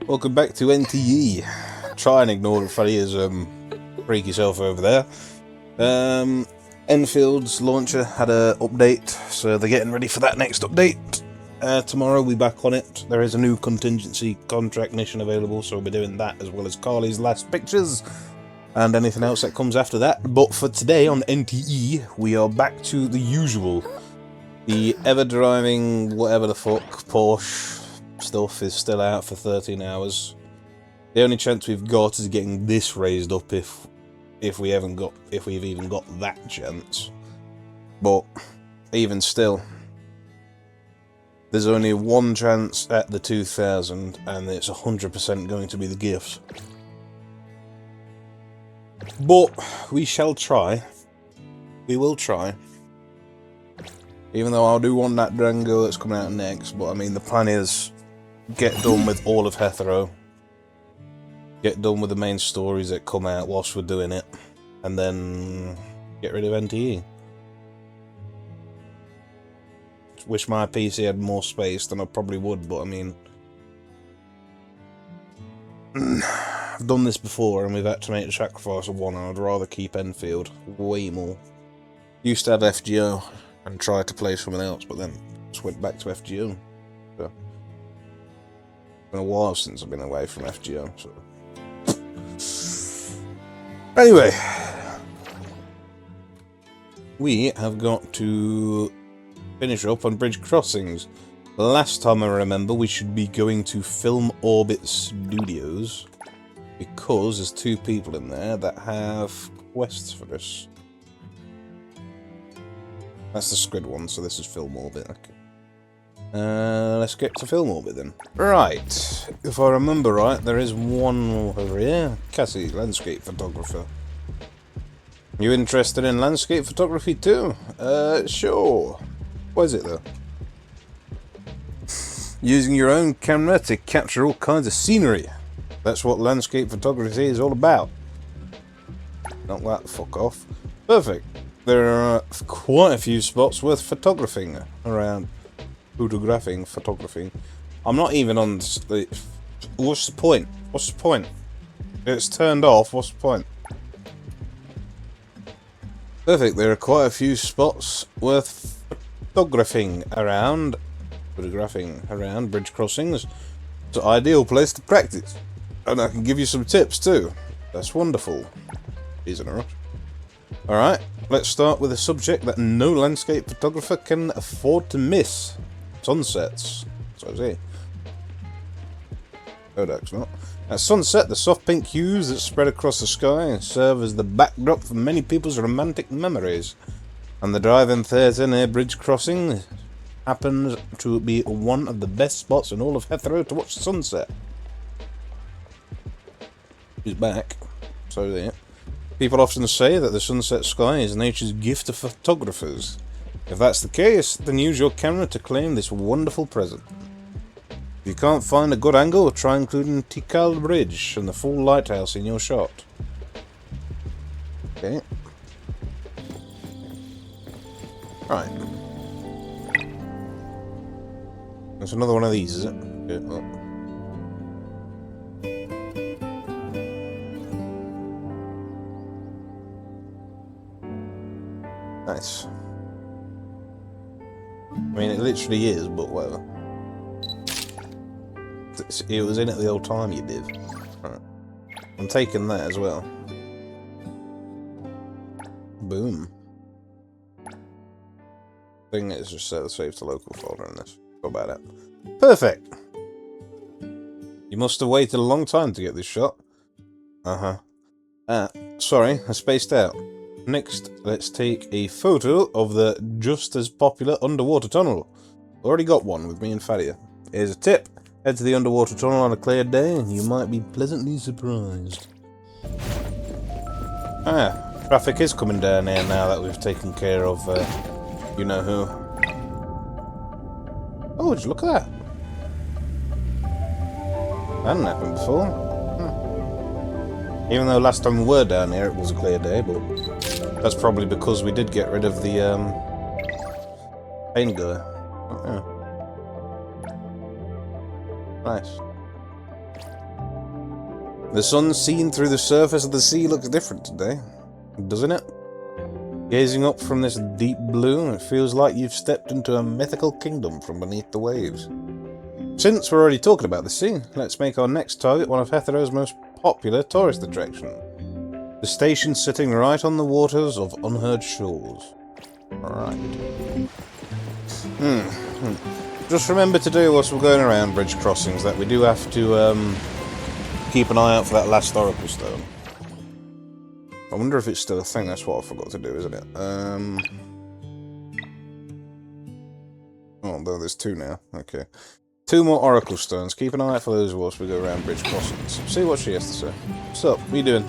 Welcome back to NTE. Try and ignore Freddie's freaky self over there. Enfield's launcher had an update, so they're getting ready for that next update. Tomorrow we'll be back on it. There is a new contingency contract mission available, so we'll be doing that as well as Carly's last pictures and anything else that comes after that. But for today on NTE, we are back to the usual. The ever-driving, whatever the fuck, Porsche stuff is still out for 13 hours. The only chance we've got is getting this raised up if we've even got that chance. But even still, there's only one chance at the 2000, and it's 100% going to be the gift. But we shall try. We will try. Even though I do want that Durango that's coming out next, but I mean the plan is get done with all of Hetero. Get done with the main stories that come out whilst we're doing it, and then get rid of NTE. Wish my PC had more space than I probably would, but I mean, I've done this before and we've had to make the sacrifice of one, and I'd rather keep Enfield way more. Used to have FGO and tried to play something else, but then just went back to FGO. So, it's been a while since I've been away from FGO, so. Anyway, we have got to finish up on bridge crossings. Last time I remember, we should be going to Film Orbit Studios because there's two people in there that have quests for us. That's the Squid one, so this is Film Orbit. Okay. Let's get to Film Orbit then. Right, if I remember right, there is one over here. Cassie, landscape photographer. You interested in landscape photography too? Sure. What is it though? Using your own camera to capture all kinds of scenery. That's what landscape photography is all about. Not that, fuck off. Perfect. There are quite a few spots worth photographing around. Photographing. I'm not even on the... What's the point? What's the point? It's turned off, what's the point? Perfect, there are quite a few spots worth photographing around bridge crossings. It's an ideal place to practice. And I can give you some tips too. That's wonderful. Isn't it? Alright, let's start with a subject that no landscape photographer can afford to miss. Sunsets. So I see. Kodak's not. At sunset, the soft pink hues that spread across the sky serve as the backdrop for many people's romantic memories. And the drive-in theatre near Bridge Crossing happens to be one of the best spots in all of Hetero to watch sunset. He's back. So there. People often say that the sunset sky is nature's gift to photographers. If that's the case, then use your camera to claim this wonderful present. If you can't find a good angle, try including Tikal Bridge and the full lighthouse in your shot. Okay. Right. There's another one of these, is it? Okay, well. Nice. I mean, it literally is, but whatever. It was in it the old time you did. Right. I'm taking that as well. Boom. Thing is just save to local folder in this. Go about it. Perfect! You must have waited a long time to get this shot. Sorry, I spaced out. Next, let's take a photo of the just as popular underwater tunnel. Already got one with me and Fadia. Here's a tip. Head to the underwater tunnel on a clear day and you might be pleasantly surprised. Traffic is coming down here now that we've taken care of, you know who. Oh, just look at that. That hadn't happened before. Even though last time we were down here it was a clear day, but that's probably because we did get rid of the, pain guy. Oh, yeah. Nice. The sun seen through the surface of the sea looks different today, doesn't it? Gazing up from this deep blue, it feels like you've stepped into a mythical kingdom from beneath the waves. Since we're already talking about the sea, let's make our next target one of Hethero's most popular tourist attractions. The station sitting right on the waters of unheard shores. Alright. Just remember to do whilst we're going around bridge crossings that we do have to keep an eye out for that last Oracle Stone. I wonder if it's still a thing. That's what I forgot to do, isn't it? Oh, no, there's 2 now. Okay. 2 more Oracle Stones. Keep an eye out for those whilst we go around bridge crossings. See what she has to say. What's up? What are you doing?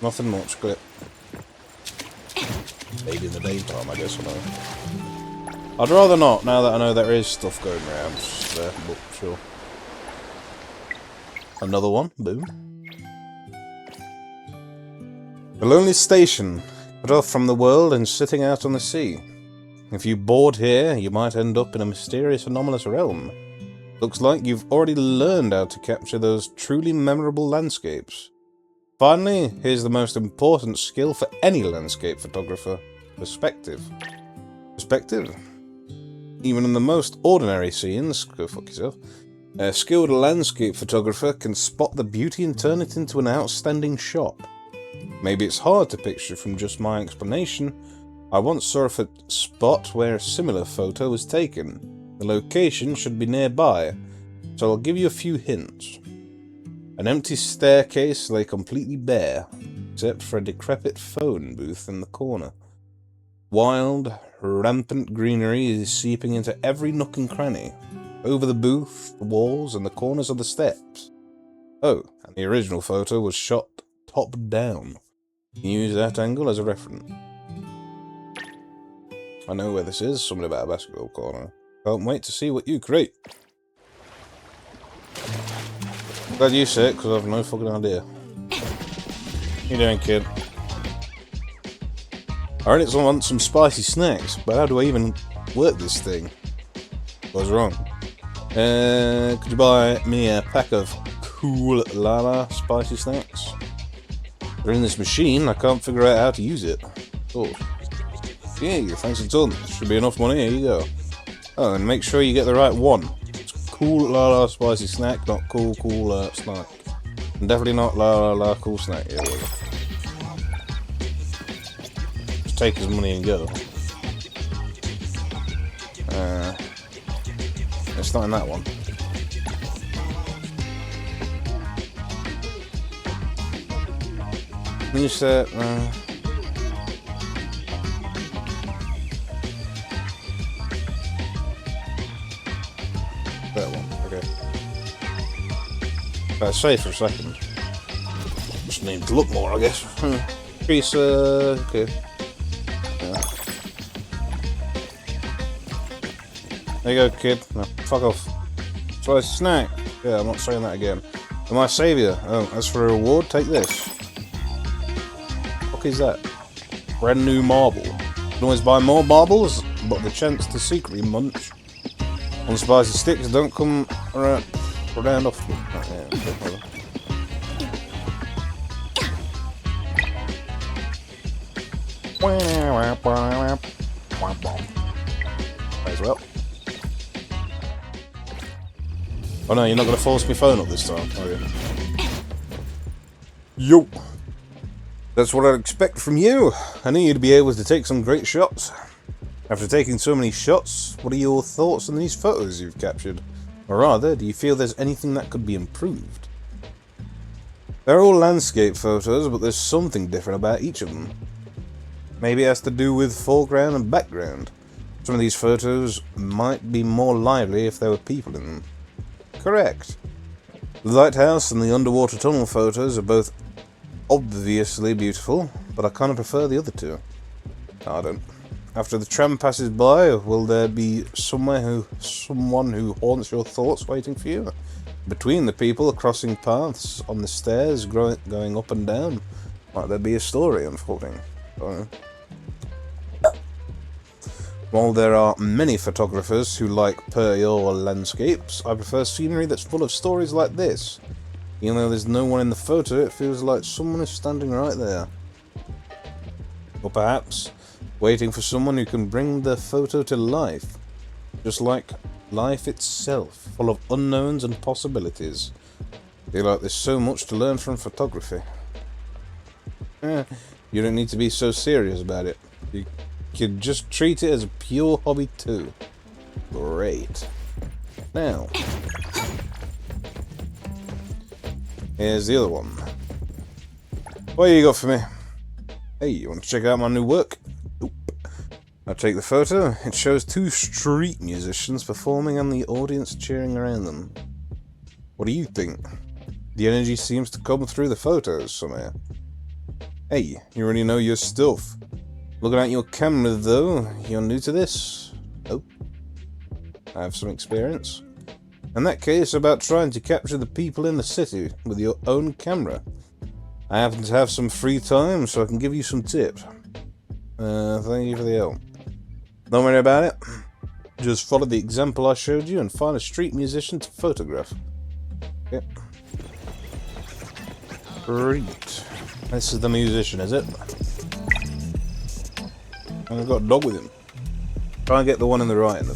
Nothing much. Got it. Maybe in the daytime, I guess. I'd rather not, now that I know there is stuff going around. Just there, but sure. Another one. Boom. A lonely station, cut off from the world and sitting out on the sea. If you board here, you might end up in a mysterious, anomalous realm. Looks like you've already learned how to capture those truly memorable landscapes. Finally, here's the most important skill for any landscape photographer. Perspective. Perspective? Even in the most ordinary scenes, go fuck yourself, a skilled landscape photographer can spot the beauty and turn it into an outstanding shot. Maybe it's hard to picture from just my explanation. I once saw a spot where a similar photo was taken. The location should be nearby, so I'll give you a few hints. An empty staircase lay completely bare, except for a decrepit phone booth in the corner. Wild, rampant greenery is seeping into every nook and cranny, over the booth, the walls, and the corners of the steps. Oh, and the original photo was shot top down. Use that angle as a reference. I know where this is, something about a basketball corner. Can't wait to see what you create. Glad you say it, because I have no fucking idea. What you doing, kid? I already want some spicy snacks, but how do I even work this thing? What's wrong? Could you buy me a pack of cool Lala spicy snacks? They're in this machine, I can't figure out how to use it. Oh. Yeah, thanks a ton. Should be enough money, here you go. Oh, and make sure you get the right one. It's cool Lala spicy snack, not cool snack. And definitely not La cool snack. Yeah, just take his money and go. It's not in that one. You said, that one, okay. Save for a second. Just need to look more, I guess. Piece, okay. Yeah. There you go, kid. No, fuck off. So a snack. Yeah, I'm not saying that again. Am I saviour? Oh, as for a reward, take this. What is that? Brand new marble. You can always buy more marbles, but the chance to secretly munch on spicy sticks don't come around often. Oh, yeah, as well. Oh no, you're not going to force my phone up this time, are you? Yo! That's what I'd expect from you. I knew you'd be able to take some great shots. After taking so many shots, what are your thoughts on these photos you've captured? Or rather, do you feel there's anything that could be improved? They're all landscape photos, but there's something different about each of them. Maybe it has to do with foreground and background. Some of these photos might be more lively if there were people in them. Correct. The lighthouse and the underwater tunnel photos are both obviously beautiful, but I kind of prefer the other two. No, I don't. After the tram passes by, will there be someone who haunts your thoughts waiting for you? Between the people crossing paths, on the stairs, going up and down, might there be a story unfolding? I don't know. While there are many photographers who like pure landscapes, I prefer scenery that's full of stories like this. Even though there's no one in the photo, it feels like someone is standing right there. Or perhaps waiting for someone who can bring the photo to life. Just like life itself, full of unknowns and possibilities. I feel like there's so much to learn from photography. You don't need to be so serious about it. You could just treat it as a pure hobby too. Great. Now, here's the other one. What you got for me? Hey, you want to check out my new work? Nope. I take the photo. It shows two street musicians performing and the audience cheering around them. What do you think? The energy seems to come through the photos somehow. Hey, you already know your stuff. Looking at your camera though, you're new to this? Nope. I have some experience. In that case, about trying to capture the people in the city with your own camera. I happen to have some free time, so I can give you some tips. Thank you for the help. Don't worry about it. Just follow the example I showed you and find a street musician to photograph. Yep. Great. This is the musician, is it? And I've got a dog with him. Try and get the one in the right in the...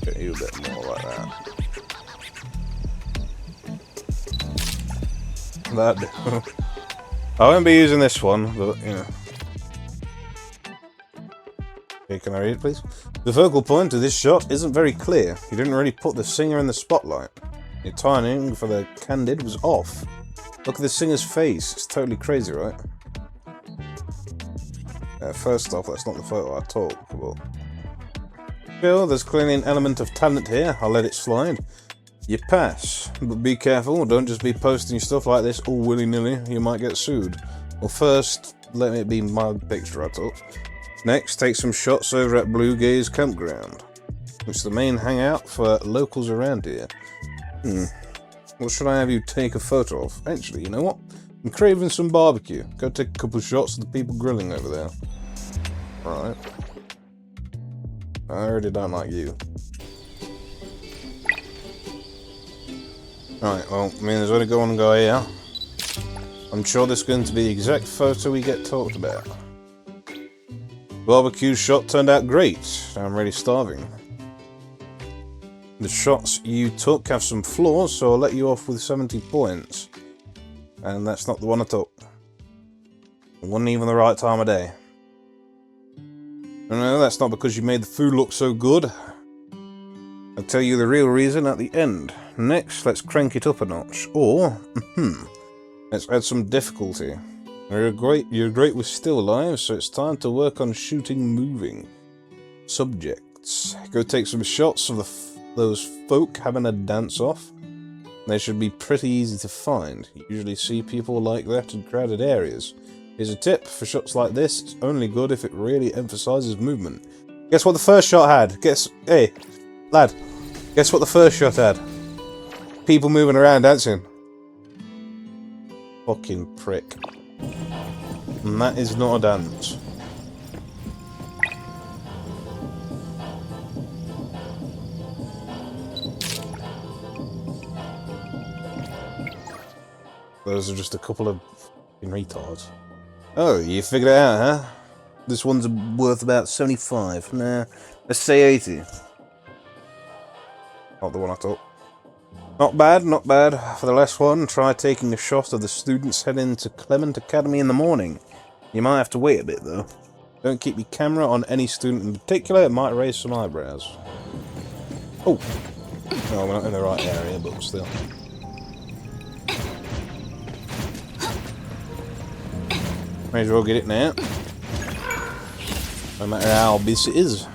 Get you a bit more like that. That... I won't be using this one, but, you know. Okay, can I read it, please? The focal point of this shot isn't very clear. You didn't really put the singer in the spotlight. Your timing for the candid was off. Look at the singer's face. It's totally crazy, right? First off, that's not the photo I took about. Still, there's clearly an element of talent here. I'll let it slide. You pass, but be careful. Don't just be posting stuff like this all willy-nilly. You might get sued. Well, first, let it be my picture I took. Next, take some shots over at Blue Gaze Campground, which is the main hangout for locals around here. What should I have you take a photo of? Actually, you know what? I'm craving some barbecue. Go take a couple shots of the people grilling over there. Right. I already don't like you. Right, well, I mean, there's only one guy here. I'm sure this is going to be the exact photo we get talked about. Barbecue shot turned out great. I'm really starving. The shots you took have some flaws, so I'll let you off with 70 points. And that's not the one I took. It wasn't even the right time of day. No, that's not because you made the food look so good. I'll tell you the real reason at the end. Next, let's crank it up a notch. Or, let's add some difficulty. You're great with still lives, so it's time to work on shooting moving subjects. Go take some shots of those folk having a dance-off. They should be pretty easy to find. You usually see people like that in crowded areas. Here's a tip, for shots like this, it's only good if it really emphasises movement. Guess what the first shot had? Hey, lad, guess what the first shot had? People moving around dancing. Fucking prick. And that is not a dance. Those are just a couple of fucking retards. Oh, you figured it out, huh? This one's worth about 75. Nah, let's say 80. Not the one I took. Not bad, not bad. For the last one, try taking a shot of the students heading to Clement Academy in the morning. You might have to wait a bit, though. Don't keep your camera on any student in particular, it might raise some eyebrows. Oh! No, we're not in the right area, but still. May as well get it now. No matter how busy it is.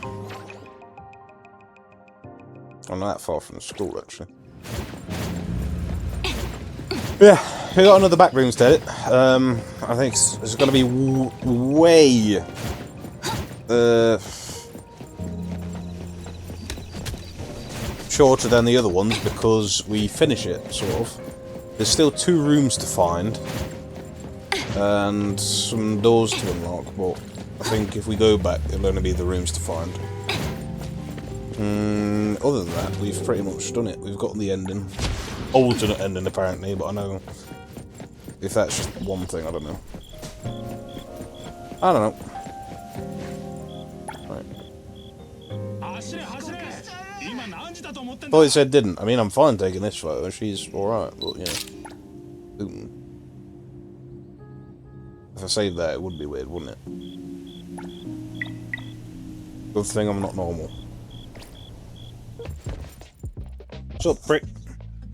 I'm not that far from the school, actually. Yeah, we got another back room to edit. I think it's going to be way shorter than the other ones because we finish it, sort of. There's still 2 rooms to find and some doors to unlock, but I think if we go back, it'll only be the rooms to find. Other than that, we've pretty much done it. We've got the ending. Alternate ending, apparently, but I know if that's just one thing, I don't know. I don't know. Right. Thought it said didn't. I mean, I'm fine taking this photo. She's alright, but yeah. Ooh. If I saved that, it would be weird, wouldn't it? Good thing I'm not normal. What's up, prick?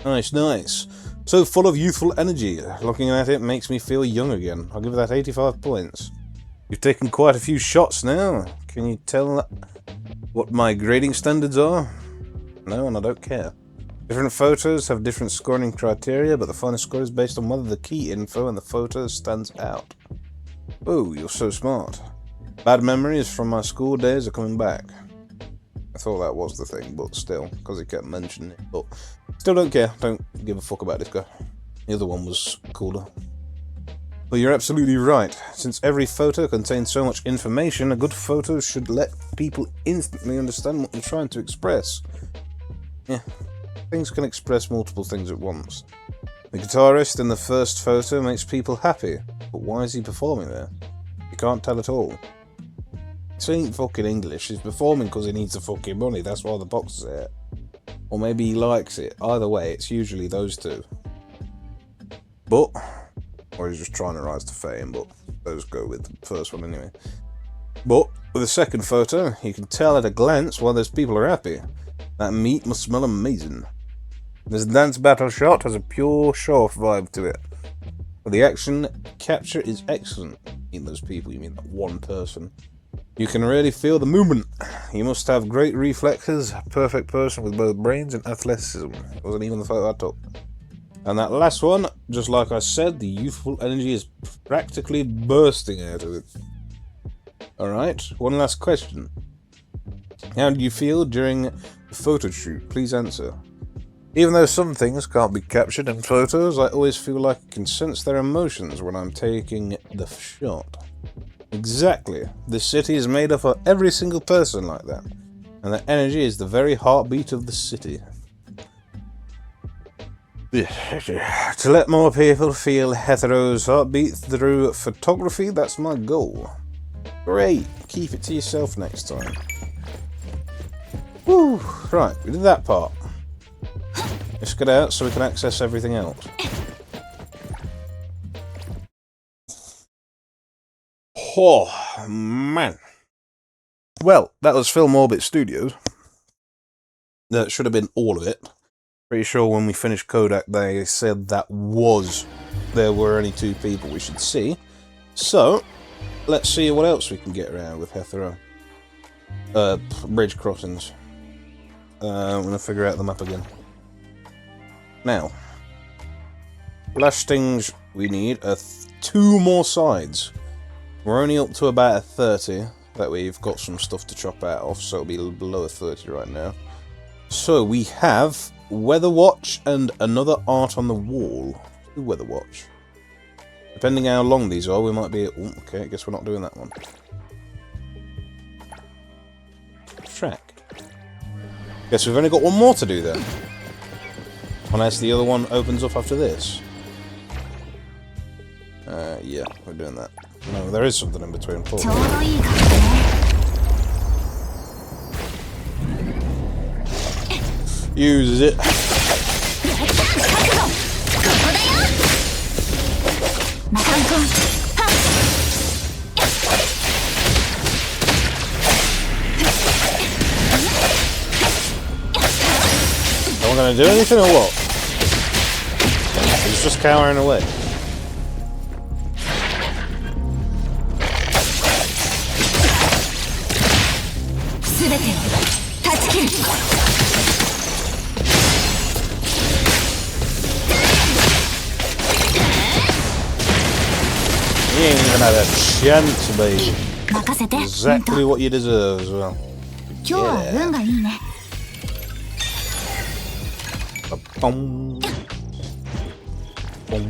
Nice, nice. So full of youthful energy. Looking at it makes me feel young again. I'll give that 85 points. You've taken quite a few shots now. Can you tell what my grading standards are? No, and I don't care. Different photos have different scoring criteria, but the final score is based on whether the key info in the photo stands out. Oh, you're so smart. Bad memories from my school days are coming back. I thought that was the thing, but still, because he kept mentioning it. But still don't care. Don't give a fuck about this guy. The other one was cooler. But you're absolutely right. Since every photo contains so much information, a good photo should let people instantly understand what you're trying to express. Yeah, things can express multiple things at once. The guitarist in the first photo makes people happy, but why is he performing there? You can't tell at all. This ain't fucking English. He's performing because he needs the fucking money. That's why the box is there. Or maybe he likes it. Either way, it's usually those two. But, or he's just trying to rise to fame, but those go with the first one anyway. But, with the second photo, you can tell at a glance why those people are happy. That meat must smell amazing. This dance battle shot has a pure show-off vibe to it. But the action capture is excellent. You mean those people, you mean that one person. You can really feel the movement. You must have great reflexes, a perfect person with both brains and athleticism. It wasn't even the photo I took. And that last one, just like I said, the youthful energy is practically bursting out of it. Alright, one last question. How do you feel during the photo shoot? Please answer. Even though some things can't be captured in photos, I always feel like I can sense their emotions when I'm taking the shot. Exactly. This city is made up of every single person like that. And that energy is the very heartbeat of the city. To let more people feel Hetero's heartbeat through photography, that's my goal. Great. Keep it to yourself next time. Woo. Right, we did that part. Let's get out so we can access everything else. Oh, man. Well, that was Film Orbit Studios. That should have been all of it. Pretty sure when we finished Kodak, they said there were only 2 people we should see. So, let's see what else we can get around with Hetero. Bridge crossings. I'm going to figure out the map again. Now, blastings, we need 2 more sides. We're only up to about a 30, that we've got some stuff to chop out of, so it'll be below a 30 right now. So we have Weather Watch and another art on the wall. Weather Watch. Depending how long these are, we might be... Oh, okay, I guess we're not doing that one. Track. Guess we've only got 1 more to do then. Unless the other one opens up after this. Yeah, we're doing that. No, there is something in between. Uses it. Am I going to do anything or what? He's just cowering away. He ain't even had a chance, baby. Exactly what you deserve as well. Yeah. Boom. Boom.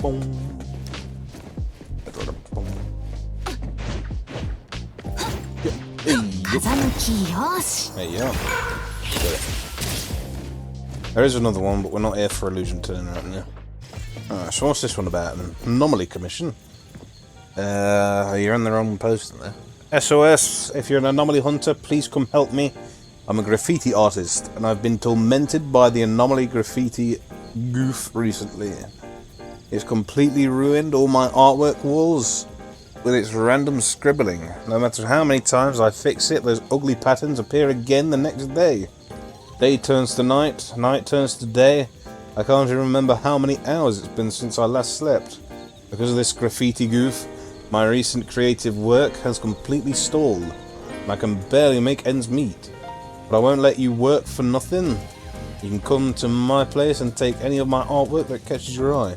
Boom. Boom. Hey. There you go. There is another one, but we're not here for illusion turn right now. Alright, so what's this one about? An anomaly commission. You're in the wrong post there. SOS, if you're an anomaly hunter, please come help me. I'm a graffiti artist, and I've been tormented by the anomaly graffiti goof recently. It's completely ruined all my artwork walls with its random scribbling. No matter how many times I fix it, those ugly patterns appear again the next day. Day turns to night, night turns to day. I can't even remember how many hours it's been since I last slept. Because of this graffiti goof, my recent creative work has completely stalled, and I can barely make ends meet. But I won't let you work for nothing. You can come to my place and take any of my artwork that catches your eye.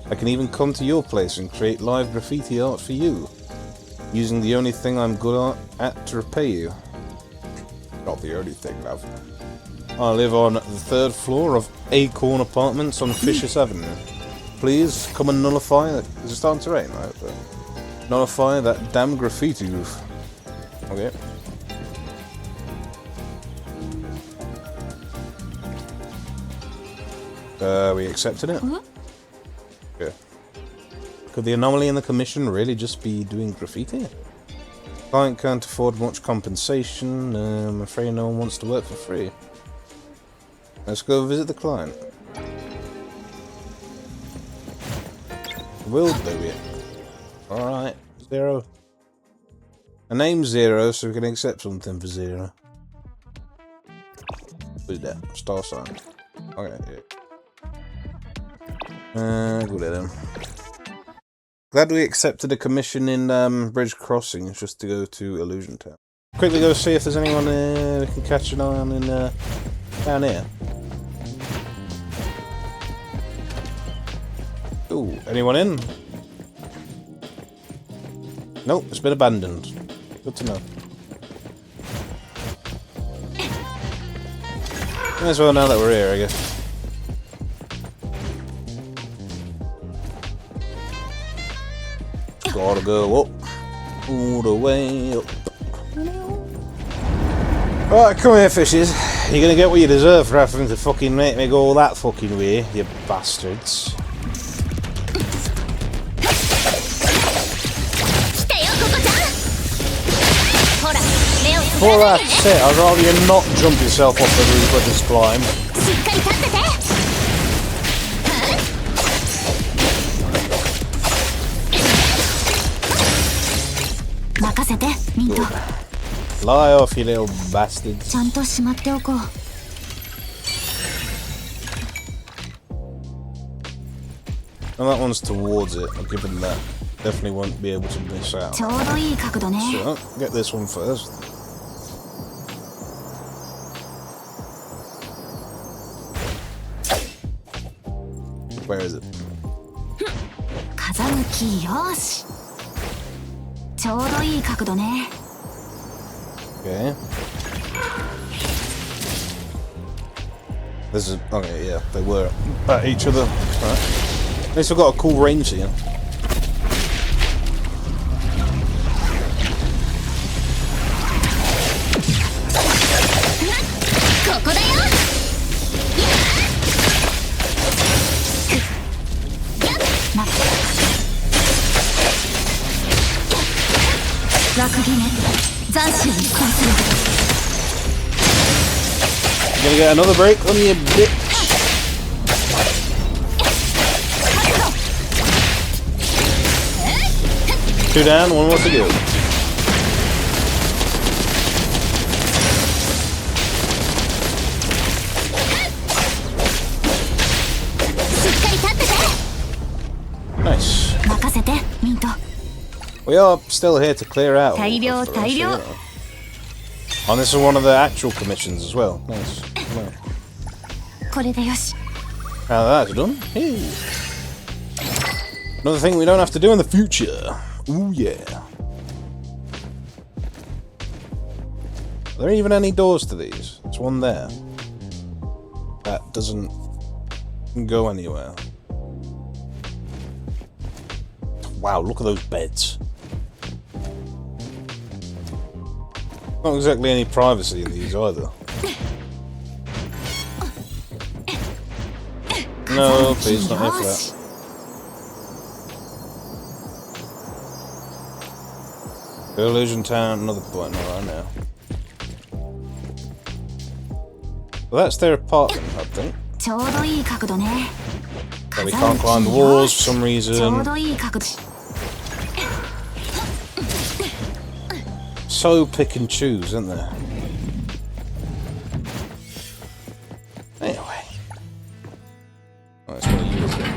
I can even come to your place and create live graffiti art for you, using the only thing I'm good at to repay you. Not the only thing, love. I live on the 3rd floor of Acorn Apartments on Fishers Avenue. Please come and nullify it. It's starting to rain, right? But nullify that damn graffiti roof. Okay. We accepted it? Okay. Could the anomaly in the commission really just be doing graffiti? Client can't afford much compensation. I'm afraid no one wants to work for free. Let's go visit the client. Will do it. Alright, 0. A name's 0, so we can accept something for 0. Who's that? Star sign. Okay, yeah. Good at him. Glad we accepted a commission in Bridge Crossings just to go to Illusion Town. Quickly go see if there's anyone we can catch an eye on in down here. Ooh, anyone in? Nope, it's been abandoned. Good to know. May as well now that we're here, I guess. Gotta go up, all the way up. Right, come here, fishes. You're gonna get what you deserve for having to fucking make me go all that fucking way, you bastards. For that's it, I'd rather you not jump yourself off the roof with this climb. Good. Fly off, you little bastards. And that one's towards it, I'll give him that. Definitely won't be able to miss out. So, get this one first. Where is it? Okay. This is okay, yeah, they were at each other. Right. At least I've got a cool range here. Gonna get another break on you, bitch. Two down, one more to go. Nice. We are still here to clear out. And this is one of the actual commissions as well. Nice. Wow. Now that's done. Hey. Another thing we don't have to do in the future. Ooh yeah. Are there even any doors to these? There's one there. That doesn't go anywhere. Wow, look at those beds. Not exactly any privacy in these either. No, please, not here for that. Illusion Town, another point, not right now. Well, that's their apartment, I think. But we can't climb the walls for some reason. So pick and choose, isn't there? Anyway. Let's go use it.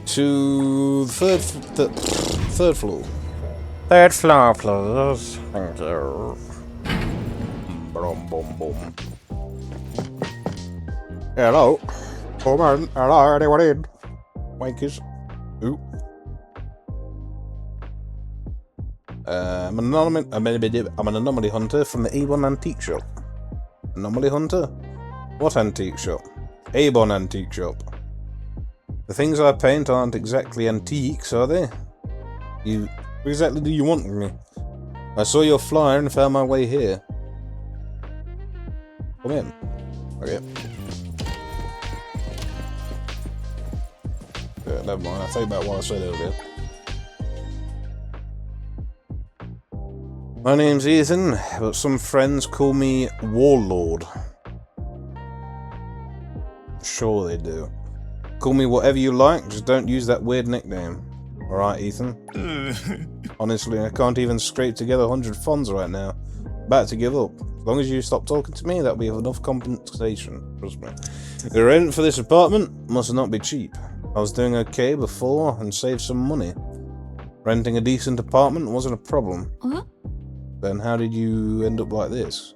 To the third floor. Third floor, please. Thank you. Boom, boom, boom. Hello. Come on. Hello, anyone in? Wankers. Ooh. I'm an anomaly hunter from the A1 Antique Shop. Anomaly hunter? What antique shop? A1 Antique Shop. The things I paint aren't exactly antiques, are they? What exactly do you want from me? I saw your flyer and found my way here. Come in. Okay. Yeah, never mind. I'll take back what I said earlier. My name's Ethan, but some friends call me Warlord. Sure they do. Call me whatever you like, just don't use that weird nickname. Alright, Ethan? Honestly, I can't even scrape together 100 funds right now. About to give up. As long as you stop talking to me, that'll be enough compensation. Trust me. The rent for this apartment must not be cheap. I was doing okay before and saved some money. Renting a decent apartment wasn't a problem. Then how did you end up like this?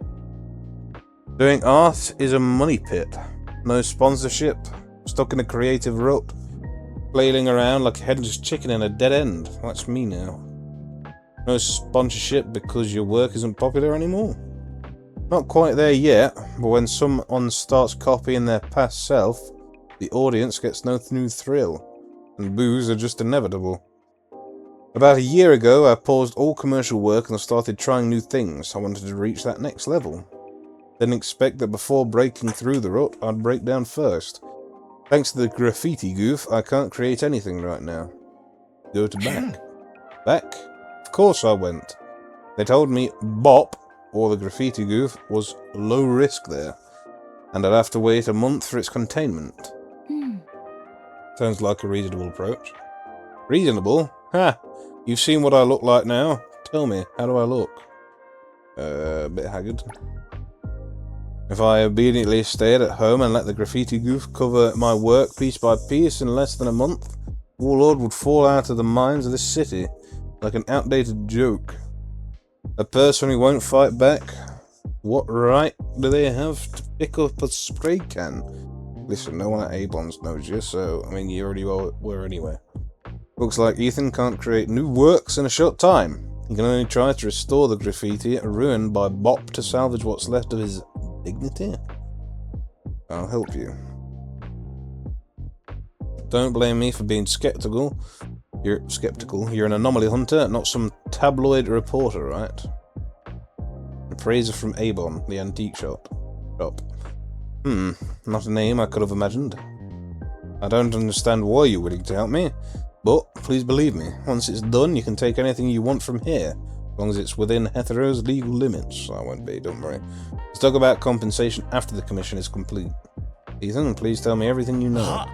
Doing art is a money pit. No sponsorship. Stuck in a creative rut. Flailing around like a headless chicken in a dead end. That's me now. No sponsorship because your work isn't popular anymore. Not quite there yet, but when someone starts copying their past self, the audience gets no new thrill, and boos are just inevitable. About a year ago, I paused all commercial work and started trying new things. I wanted to reach that next level. Didn't expect that before breaking through the rut, I'd break down first. Thanks to the Graffiti Goof, I can't create anything right now. Go to back. Back? Of course I went. They told me Bopp, or the Graffiti Goof, was low risk there, and I'd have to wait a month for its containment. Sounds like a reasonable approach. Reasonable? Ha! You've seen what I look like now. Tell me, how do I look? A bit haggard. If I obediently stayed at home and let the Graffiti Goof cover my work piece by piece in less than a month, Warlord would fall out of the minds of this city, like an outdated joke. A person who won't fight back, what right do they have to pick up a spray can? Listen, no one at A-Bonds knows you, so, I mean, you already were anyway. Looks like Ethan can't create new works in a short time. He can only try to restore the graffiti ruined by Bopp to salvage what's left of his dignity. I'll help you. Don't blame me for being skeptical. You're an anomaly hunter, not some tabloid reporter, right? Appraiser from Avon, the antique shop. Not a name I could have imagined. I don't understand why you're willing to help me, but please believe me, once it's done, you can take anything you want from here, as long as it's within Hetero's legal limits. I won't be, don't worry. Let's talk about compensation after the commission is complete. Ethan, please tell me everything you know.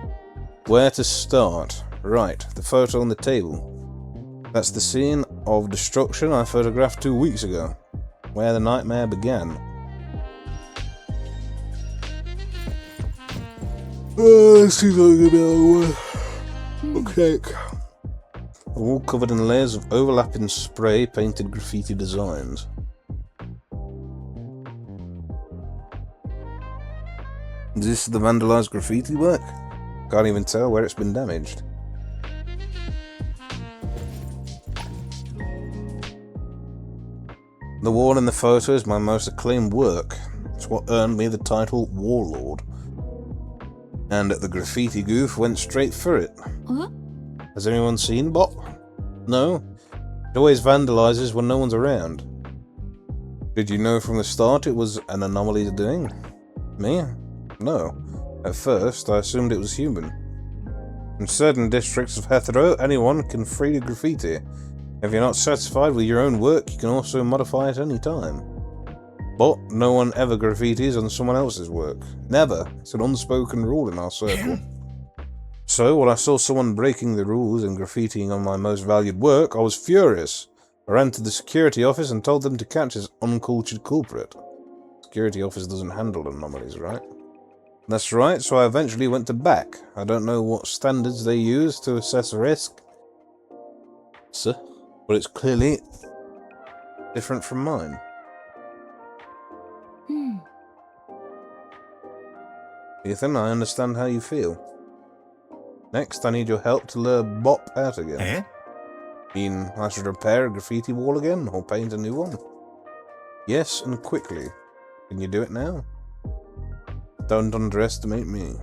Where to start? Right, the photo on the table. That's the scene of destruction I photographed 2 weeks ago, where the nightmare began. Seems like a bit of okay. All covered in layers of overlapping spray painted graffiti designs. Is this the vandalized graffiti work? Can't even tell where it's been damaged. The wall in the photo is my most acclaimed work. It's what earned me the title Warlord. And the Graffiti Goof went straight for it. Has anyone seen Bopp? No. It always vandalizes when no one's around. Did you know from the start it was an Anomaly's doing? Me? No. At first, I assumed it was human. In certain districts of Hetero, anyone can freely graffiti. If you're not satisfied with your own work, you can also modify it any time. But no one ever graffitis on someone else's work. Never. It's an unspoken rule in our circle. So, when I saw someone breaking the rules and graffitiing on my most valued work, I was furious. I ran to the security office and told them to catch this uncultured culprit. Security office doesn't handle anomalies, right? That's right, so I eventually went to BAC. I don't know what standards they use to assess risk, sir, but it's clearly different from mine. Ethan, I understand how you feel. Next, I need your help to lure Bopp out again. Eh? Mean I should repair a graffiti wall again, or paint a new one? Yes, and quickly. Can you do it now? Don't underestimate me.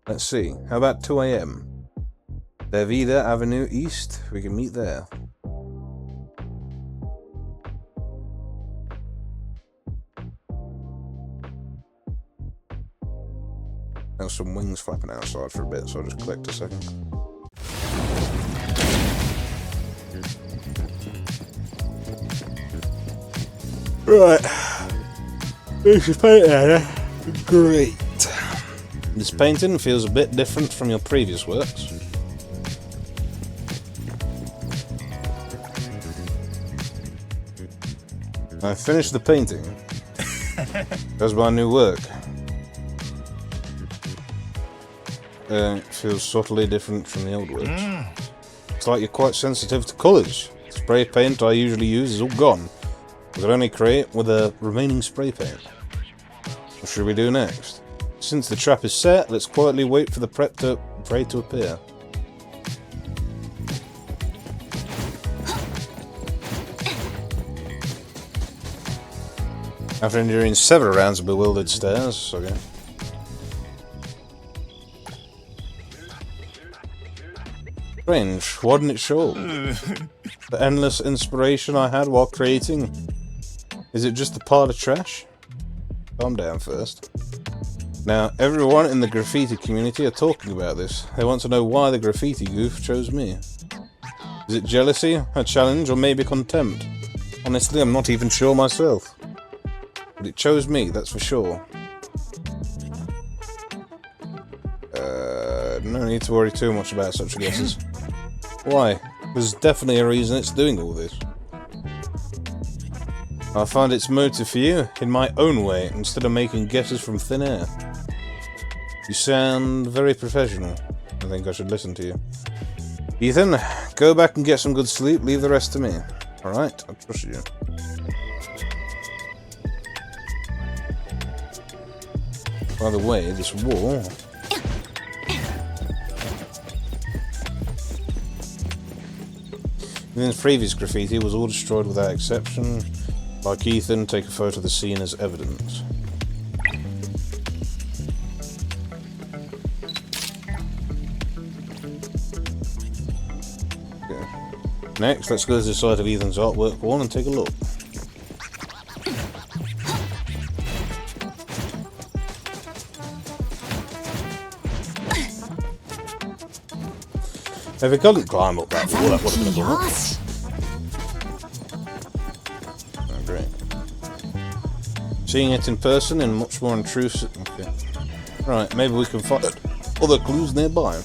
Let's see, how about 2 AM? Devida Avenue East, we can meet there. There's some wings flapping outside for a bit, so I'll just collect a second. Right. This is painting area. Great. This painting feels a bit different from your previous works. I finished the painting. That's my new work. It feels subtly different from the old works. It's like you're quite sensitive to colours. The spray paint I usually use is all gone. I could only create with a remaining spray paint. What should we do next? Since the trap is set, let's quietly wait for the prey to appear. After enduring several rounds of bewildered stares, okay. Strange, why didn't it show? The endless inspiration I had while creating. Is it just a pile of trash? Calm down first. Now, everyone in the graffiti community are talking about this. They want to know why the Graffiti Goof chose me. Is it jealousy, a challenge, or maybe contempt? Honestly, I'm not even sure myself. But it chose me, that's for sure. No need to worry too much about such guesses. Why? There's definitely a reason it's doing all this. I find its motive for you in my own way, instead of making guesses from thin air. You sound very professional. I think I should listen to you. Ethan, go back and get some good sleep, leave the rest to me. Alright, I trust you. By the way, this wall... Ethan's previous graffiti was all destroyed without exception. Like Ethan, take a photo of the scene as evidence. Okay. Next, let's go to the side of Ethan's artwork wall and take a look. If it couldn't climb up that wall, that would have been a bummer. Oh, great. Seeing it in person and much more intrusive. Okay. Right, maybe we can find other clues nearby.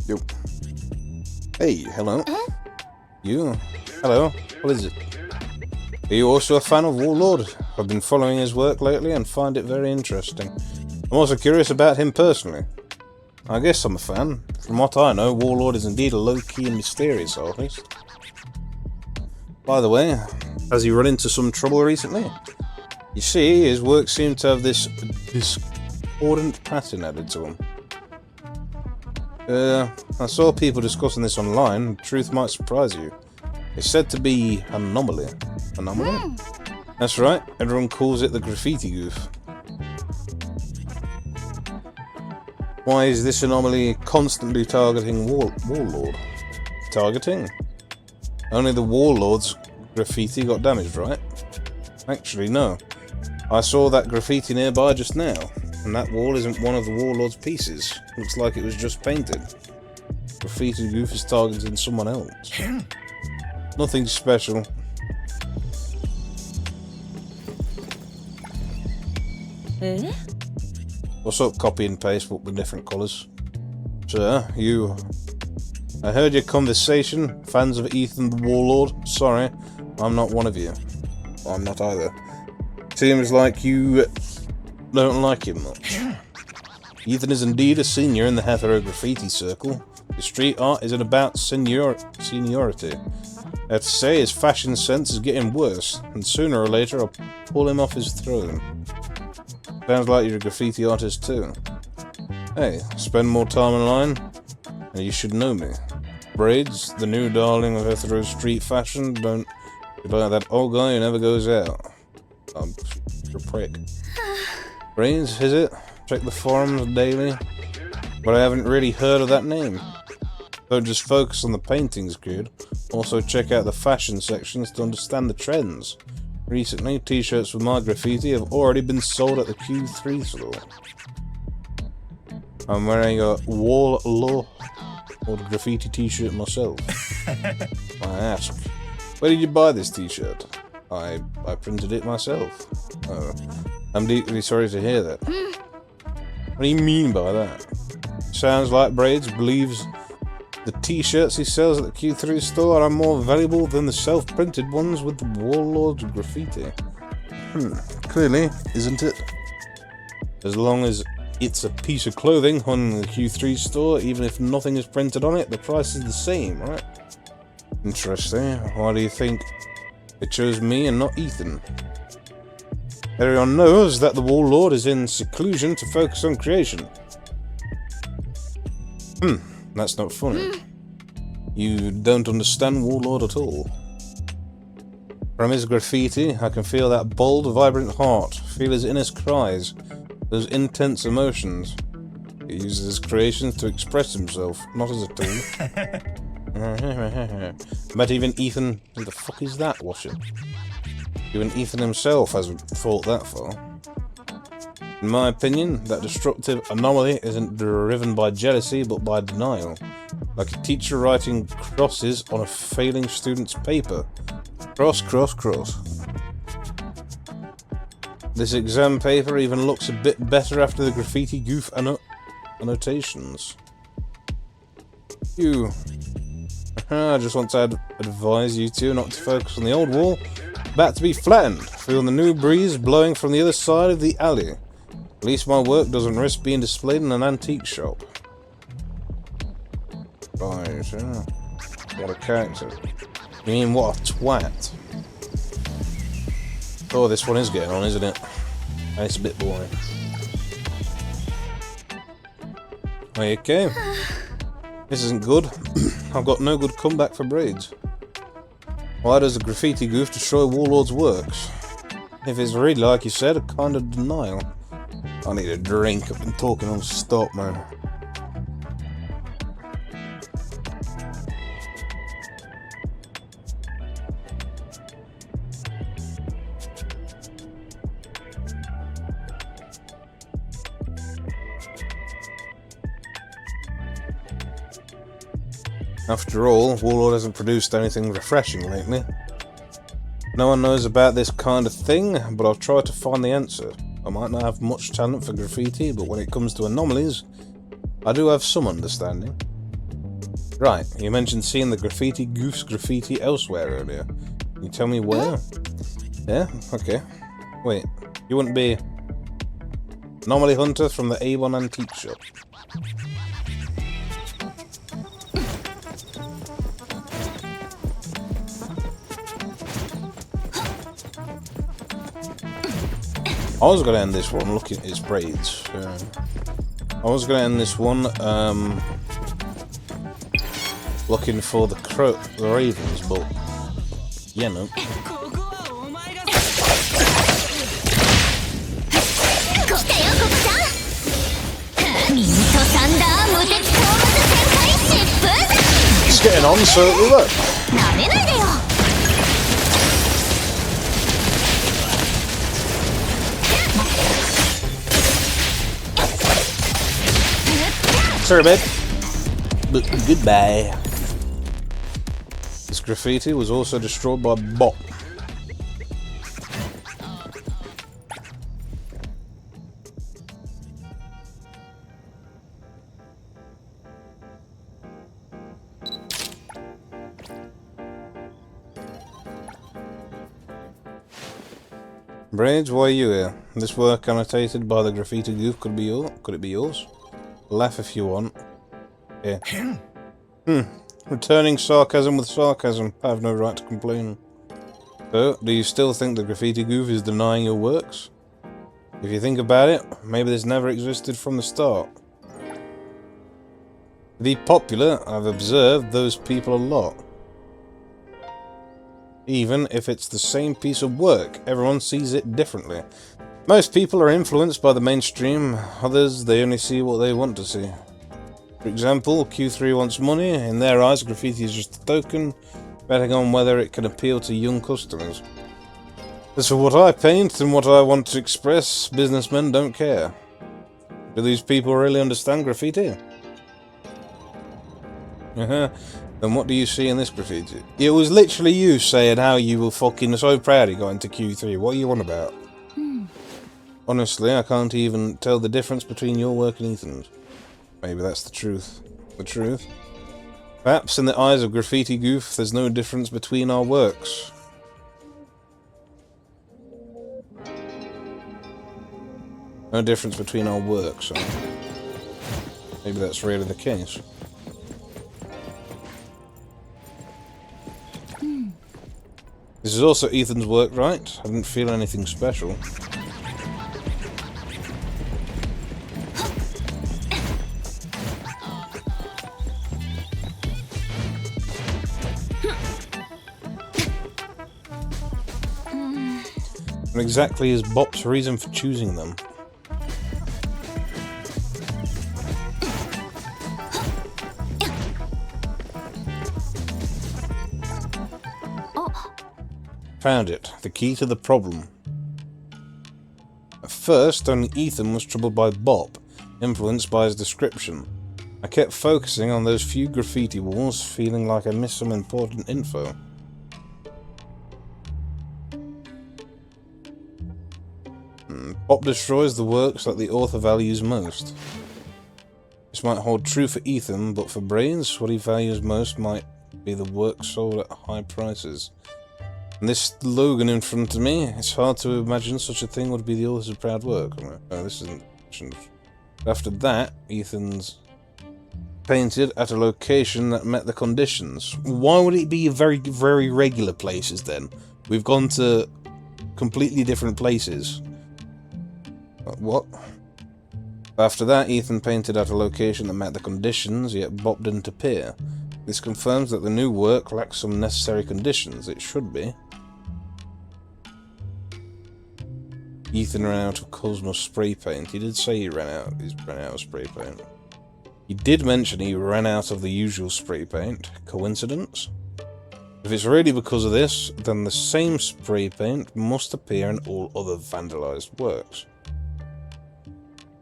Yo. Hey, hello. You? Hello. What is it? Are you also a fan of Warlord? I've been following his work lately and find it very interesting. I'm also curious about him personally. I guess I'm a fan. From what I know, Warlord is indeed a low-key and mysterious artist. By the way, has he run into some trouble recently? You see, his work seemed to have this discordant pattern added to them. I saw people discussing this online. The truth might surprise you. It's said to be Anomaly. Anomaly? That's right, everyone calls it the Graffiti Goof. Why is this anomaly constantly targeting Warlord? Targeting? Only the Warlord's graffiti got damaged, right? Actually, no. I saw that graffiti nearby just now, and that wall isn't one of the Warlord's pieces. Looks like it was just painted. Graffiti Goof is targeting someone else. Nothing special. What's up, copy and paste, but with different colours? Sir, you... I heard your conversation. Fans of Ethan the Warlord. Sorry, I'm not one of you. I'm not either. Seems like you don't like him much. Ethan is indeed a senior in the hetero graffiti circle. His street art isn't about seniority. I have to say his fashion sense is getting worse, and sooner or later I'll pull him off his throne. Sounds like you're a graffiti artist too. Hey, spend more time online, and you should know me. Braids, the new darling of hetero street fashion, don't be like that old guy who never goes out. You're a prick. Braids, is it? Check the forums daily, but I haven't really heard of that name. Don't just focus on the paintings, kid. Also check out the fashion sections to understand the trends. Recently, t-shirts with my graffiti have already been sold at the Q3 store. I'm wearing a Warlord graffiti t-shirt myself. I ask, where did you buy this t-shirt? I printed it myself. Oh, I'm deeply sorry to hear that. What do you mean by that? Sounds like Braids believes the t-shirts he sells at the Q3 store are more valuable than the self-printed ones with the Warlord graffiti. Clearly, isn't it? As long as it's a piece of clothing hung in the Q3 store, even if nothing is printed on it, the price is the same, right? Interesting. Why do you think they chose me and not Ethan? Everyone knows that the Warlord is in seclusion to focus on creation. That's not funny. You don't understand Warlord at all. From his graffiti, I can feel that bold, vibrant heart, feel his inner cries, those intense emotions. He uses his creations to express himself, not as a tool. But even Ethan... Who the fuck is that washing? Even Ethan himself hasn't thought that far. In my opinion, that destructive anomaly isn't driven by jealousy, but by denial. Like a teacher writing crosses on a failing student's paper. Cross, cross, cross. This exam paper even looks a bit better after the Graffiti Goof annotations. I just want to advise you two not to focus on the old wall. About to be flattened. Feel the new breeze blowing from the other side of the alley. At least my work doesn't risk being displayed in an antique shop. Right, what a character. You mean what a twat? Oh, this one is getting on, isn't it? And it's a bit boring. Okay. This isn't good. I've got no good comeback for Braids. Why does the Graffiti Goof destroy Warlord's works? If it's really like you said, a kind of denial. I need a drink. I've been talking non-stop, man. After all, Warlord hasn't produced anything refreshing lately. No one knows about this kind of thing, but I've tried to find the answer. I might not have much talent for graffiti, but when it comes to anomalies, I do have some understanding. Right, you mentioned seeing the Graffiti Goof's graffiti elsewhere earlier. Can you tell me where? Yeah? Okay. Wait, you wouldn't be... Anomaly Hunter from the A1 Antique Shop. I was going to end this one looking at his braids. I was going to end this one looking for the ravens, but yeah, no. It's getting on, so it will work. Sorry, babe. But goodbye. This graffiti was also destroyed by Bopp. Braids, why are you here? This work annotated by the Graffiti Goof could it be yours? Laugh if you want. Yeah. Returning sarcasm with sarcasm. I have no right to complain. So, do you still think the Graffiti Goof is denying your works? If you think about it, maybe this never existed from the start. To be popular, I've observed those people a lot. Even if it's the same piece of work, everyone sees it differently. Most people are influenced by the mainstream, others they only see what they want to see. For example, Q3 wants money, in their eyes graffiti is just a token, betting on whether it can appeal to young customers. As for what I paint and what I want to express, businessmen don't care. Do these people really understand graffiti? Then what do you see in this graffiti? It was literally you saying how you were fucking so proud of going to Q3. What are you on about? Honestly, I can't even tell the difference between your work and Ethan's. Maybe that's the truth. The truth? Perhaps in the eyes of Graffiti Goof, there's no difference between our works. No difference between our works, so maybe that's really the case. This is also Ethan's work, right? I didn't feel anything special. What exactly is Bopp's reason for choosing them? Found it. The key to the problem. At first, only Ethan was troubled by Bopp, influenced by his description. I kept focusing on those few graffiti walls, feeling like I missed some important info. Bopp destroys the works that the author values most. This might hold true for Ethan, but for Brains, what he values most might be the work sold at high prices. And this slogan in front of me, it's hard to imagine such a thing would be the author's proud work. Oh, this isn't mentioned. After that, Ethan's painted at a location that met the conditions. Why would it be very, very regular places then? We've gone to completely different places. What? After that, Ethan painted at a location that met the conditions, yet Bopp didn't appear. This confirms that the new work lacks some necessary conditions. It should be. Ethan ran out of Cosmos spray paint. He did say he ran out of spray paint. He did mention he ran out of the usual spray paint. Coincidence? If it's really because of this, then the same spray paint must appear in all other vandalized works.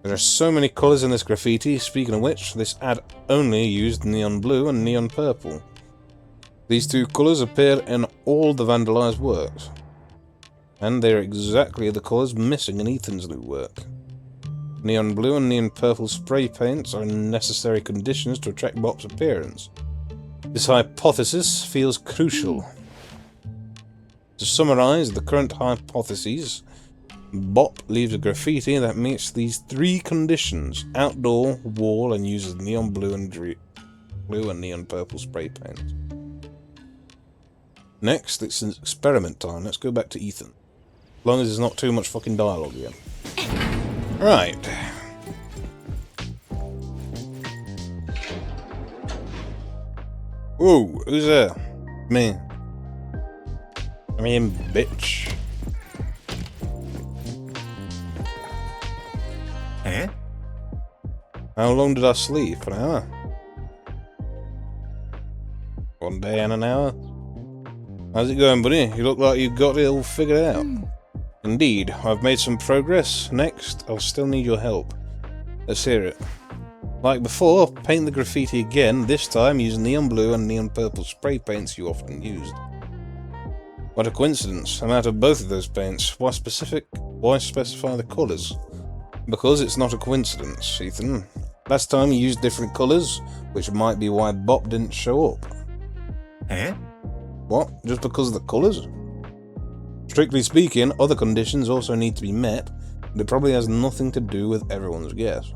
There are so many colours in this graffiti, speaking of which, this ad only used neon blue and neon purple. These two colours appear in all the vandalised works. And they are exactly the colours missing in Ethan's new work. Neon blue and neon purple spray paints are necessary conditions to attract Bopp's appearance. This hypothesis feels crucial. To summarise the current hypotheses, Bopp leaves a graffiti that meets these three conditions: outdoor, wall, and uses neon blue and neon purple spray paint. Next, it's an experiment time. Let's go back to Ethan. As long as there's not too much fucking dialogue again. Right. Whoa, who's there? Me. I mean, bitch. Eh? How long did I sleep? An hour? 1 day and an hour? How's it going, buddy? You look like you've got it all figured out. Indeed, I've made some progress. Next, I'll still need your help. Let's hear it. Like before, paint the graffiti again, this time using neon blue and neon purple spray paints you often used. What a coincidence. I'm out of both of those paints. Why specify the colours? Because it's not a coincidence, Ethan. Last time you used different colours, which might be why Bopp didn't show up. Eh? What? Just because of the colours? Strictly speaking, other conditions also need to be met, but it probably has nothing to do with everyone's guess.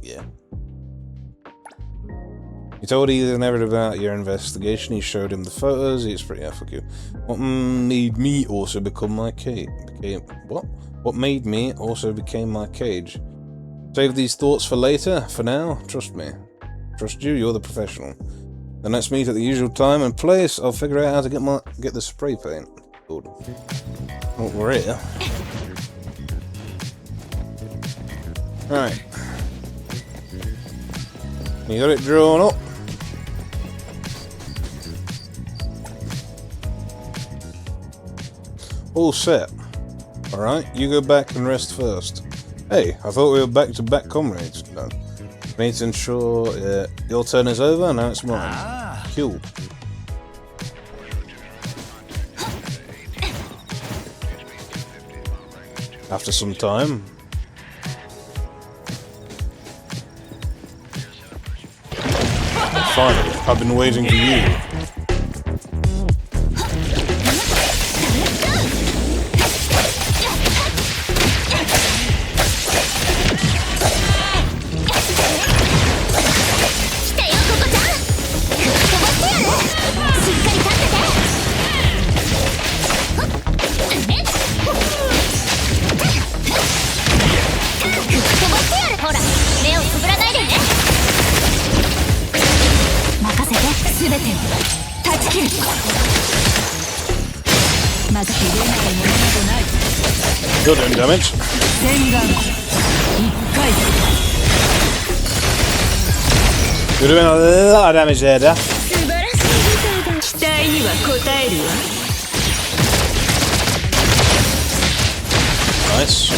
Yeah. You told Ethan everything about your investigation, he showed him the photos, he's pretty fuck you. What made me also become my cage? What made me also became my cage? Save these thoughts for later. For now, trust me. Trust you, you're the professional. Then let's meet at the usual time and place. I'll figure out how to get the spray paint. Good. Oh, we're here. Right. You got it drawn up. All set. Alright, you go back and rest first. Hey, I thought we were back-to-back comrades. No. Need to ensure your turn is over, now it's mine. Cool. After some time. Finally, I've been waiting for you. Still doing damage. You're doing a lot of damage there, Duff. Nice.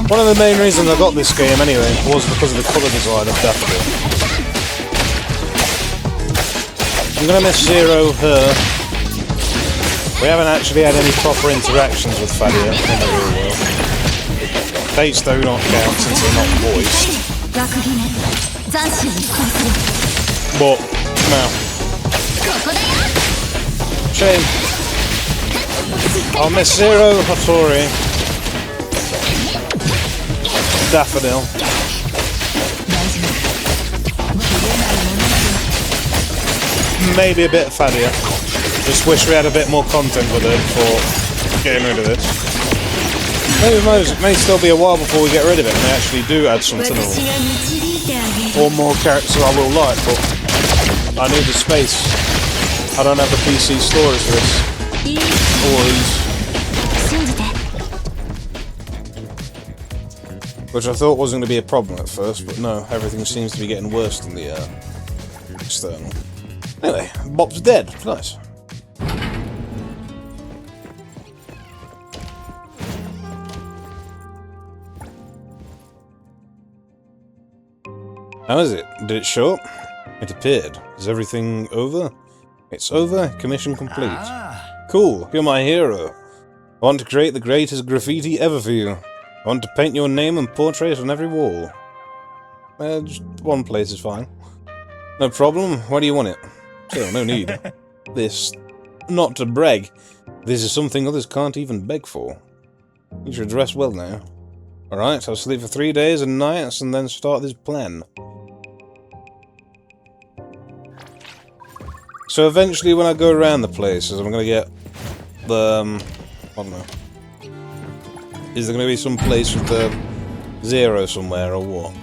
One of the main reasons I got this game anyway was because of the colour design of Daffodil. I'm gonna miss Zero, her. We haven't actually had any proper interactions with Fadia in the real world. Dates do not count since they're not voiced. But, no. Shame. I'll miss Zero, Hattori, Daffodil. Maybe a bit of Fadia. Just wish we had a bit more content with her before getting rid of it. Maybe it may still be a while before we get rid of it and they actually do add something or more characters I will like, but I need the space. I don't have the PC storage for this. Or these. Which I thought wasn't going to be a problem at first, but no, everything seems to be getting worse than the external. Anyway, Bopp's dead. Nice. How is it? Did it show up? It appeared. Is everything over? It's over. Commission complete. Cool. You're my hero. I want to create the greatest graffiti ever for you. I want to paint your name and portrait on every wall. Just one place is fine. No problem. Why do you want it? Still, no need. This, not to brag, this is something others can't even beg for. You should dress well now. Alright, I'll sleep for 3 days and nights and then start this plan. So eventually when I go around the places, I'm gonna get the... I don't know. Is there gonna be some place with the 0 somewhere or what?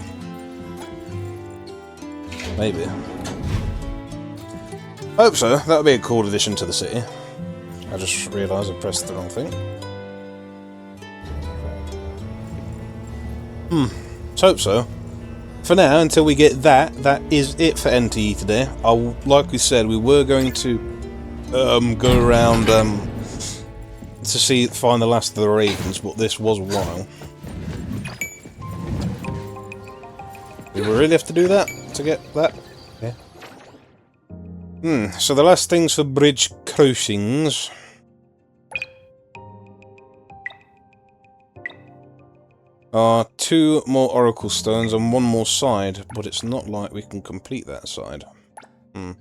Maybe. Hope so. That would be a cool addition to the city. I just realised I pressed the wrong thing. Let's hope so. For now, until we get that, that is it for NTE today. Like we said, we were going to go around to find the last of the ravens, but this was a while. Did we really have to do that to get that? Yeah. So the last things for bridge crossings. Are 2 more oracle stones and 1 more side, but it's not like we can complete that side. I'm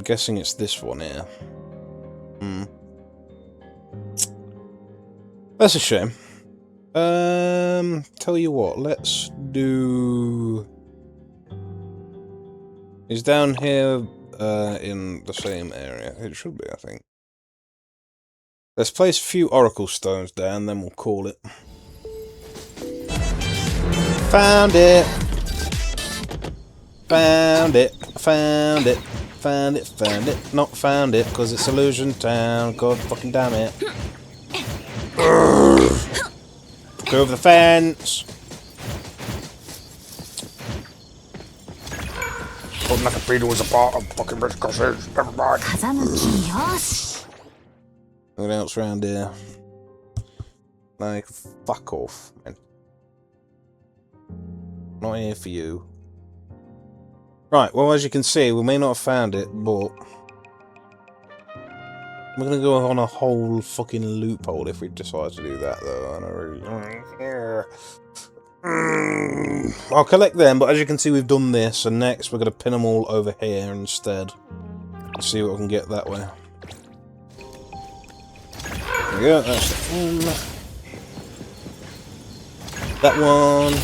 guessing it's this one here. That's a shame. Tell you what, let's do... Is down here in the same area? It should be, I think. Let's place a few oracle stones down, then we'll call it. Found it! Found it! Found it! Found it! Found it! Not found it, because it's Illusion Town. God fucking damn it. Go over the fence! Looking like a beetle was a part of fucking bridge crossings. Never mind. Anything else around here? Like, fuck off, man. Not here for you. Right, well, as you can see, we may not have found it, but we're gonna go on a whole fucking loophole if we decide to do that, though. I don't really... I'll collect them, but as you can see, we've done this, and next we're gonna pin them all over here instead. Let's see what we can get that way. There we go, that's the one. That one.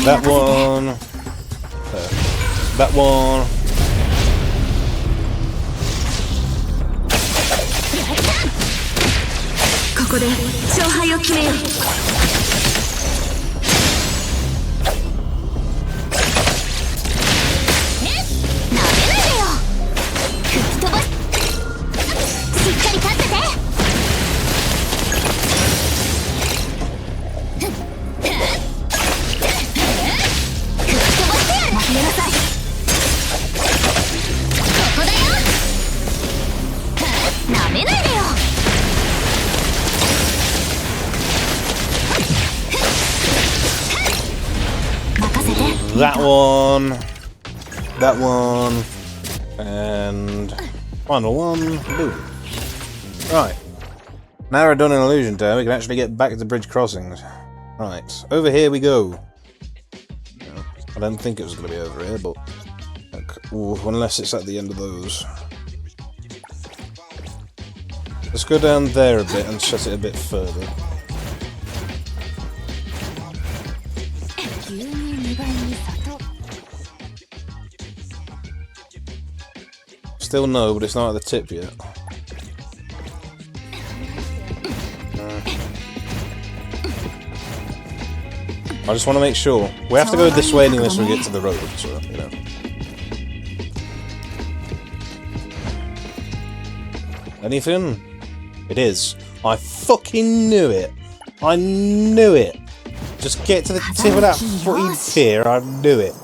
That one. That one. That one, that one, and final one, boom. Right, now we're done in Illusion Town, we can actually get back to bridge crossings. Right, over here we go. I don't think it was going to be over here, but unless it's at the end of those. Let's go down there a bit and set it a bit further. Still no, but it's not at the tip yet. I just want to make sure. We have to go this way anyway so we get to the road, so, you know. Anything? It is. I fucking knew it. I knew it. Just get to the tip of that fucking tier. I knew it.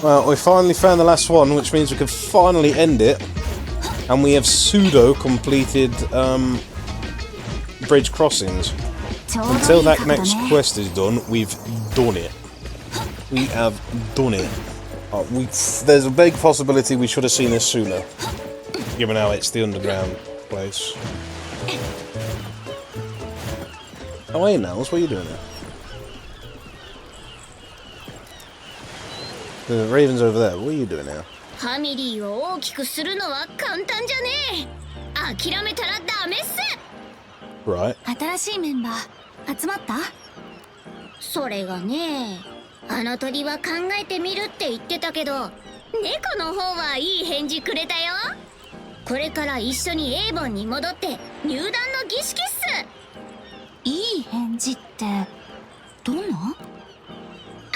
Well, we finally found the last one, which means we can finally end it. And we have pseudo completed bridge crossings. Until that next quest is done, we've done it. we have done it. There's a big possibility we should have seen this sooner, given how it's the underground place. Oh, hey, Nels, what are you doing here? The Raven's over there. What are you doing here? Right. 新しいメンバー集まった？それがね、あの鳥は考えてみるって言ってたけど、猫の方はいい返事くれたよ。これから一緒にエーボンに戻って入団の儀式っす。いい返事ってどんな？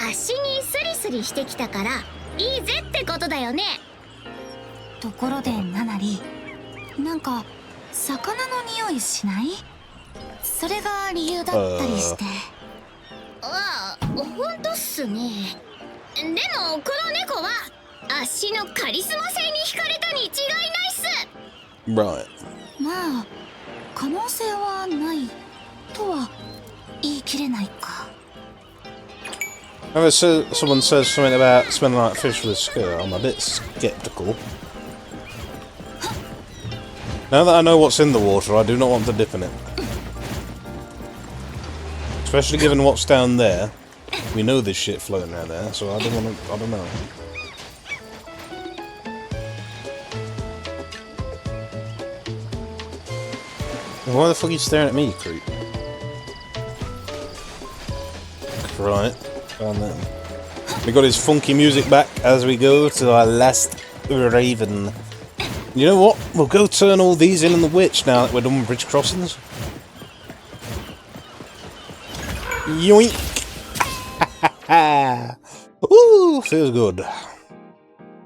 足にスリスリしてきたからいいぜってことだよね。ところでナナリ、なんか魚の匂いしない？それが理由だったりして。ああ、ほんとっすね。でもこの猫は足のカリスマ性に惹かれたに違いないっす。Right. まあ可能性はないとは言い切れないか。Someone says something about smelling like fish with a skirt. I'm a bit skeptical. Now that I know what's in the water, I do not want to dip in it. Especially given what's down there. We know there's shit floating around there, so I don't want to. I don't know. Why the fuck are you staring at me, you creep? Right, found them. We got his funky music back as we go to our last Raven. You know what? We'll go turn all these in the witch now that we're done with bridge crossings. Yoink! Ooh, feels good.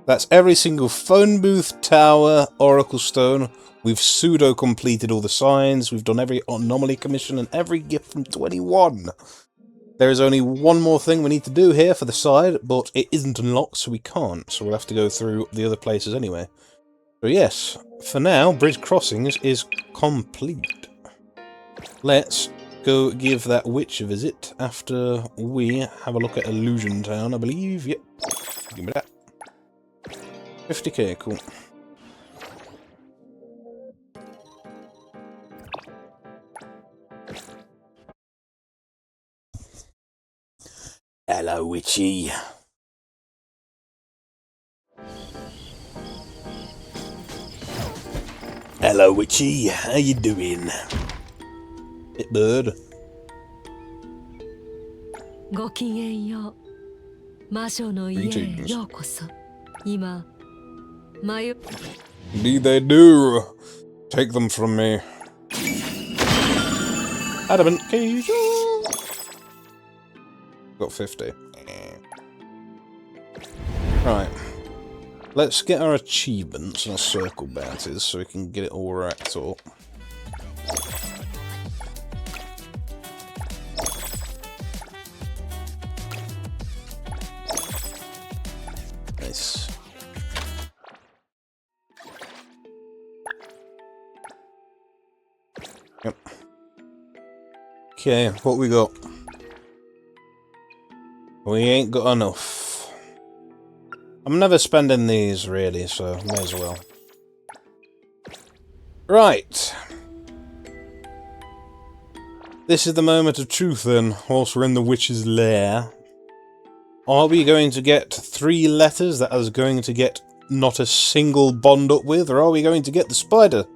That's every single phone booth, tower, oracle stone. We've pseudo-completed all the signs. We've done every anomaly commission and every gift from 21. There is only one more thing we need to do here for the side, but it isn't unlocked, so we can't. So we'll have to go through the other places anyway. So yes, for now, Bridge Crossings is complete. Let's go give that witch a visit after we have a look at Illusion Town, I believe. Yep. Give me that. 50k, cool. Hello, witchy. Hello, witchy. How you doing? Bit bird. ごきげんよう。魔女の家へようこそ。今、Indeed they do. Take them from me. Adamant cage. Got 50. Right. Let's get our achievements and our circle bounties so we can get it all racked up. Nice. Yep. Okay, what we got? We ain't got enough. I'm never spending these, really, so may as well. Right. This is the moment of truth, then, whilst we're in the witch's lair. Are we going to get 3 letters that is going to get not a single bond up with, or are we going to get the spider?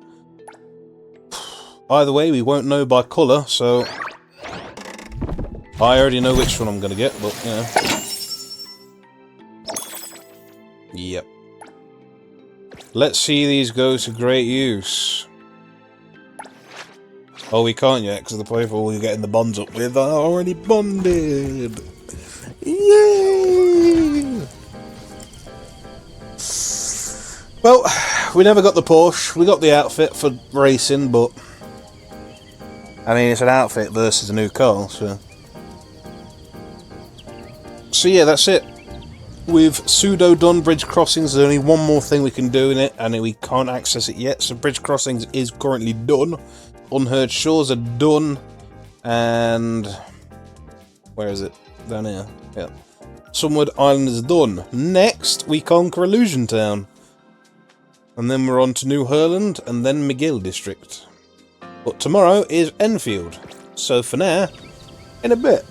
Either way, we won't know by colour, so... I already know which one I'm going to get, but, you know. Yep. Let's see these go to great use. Oh, we can't yet, because the people we're getting the bonds up with are already bonded. Yay! Well, we never got the Porsche. We got the outfit for racing, but... I mean, it's an outfit versus a new car, so... So yeah, that's it. We've pseudo-done Bridge Crossings. There's only one more thing we can do in it, and we can't access it yet. So Bridge Crossings is currently done. Unheard Shores are done. And... where is it? Down here. Yeah. Sunward Island is done. Next, we conquer Illusion Town. And then we're on to New Herland, and then McGill District. But tomorrow is Enfield. So for now, in a bit.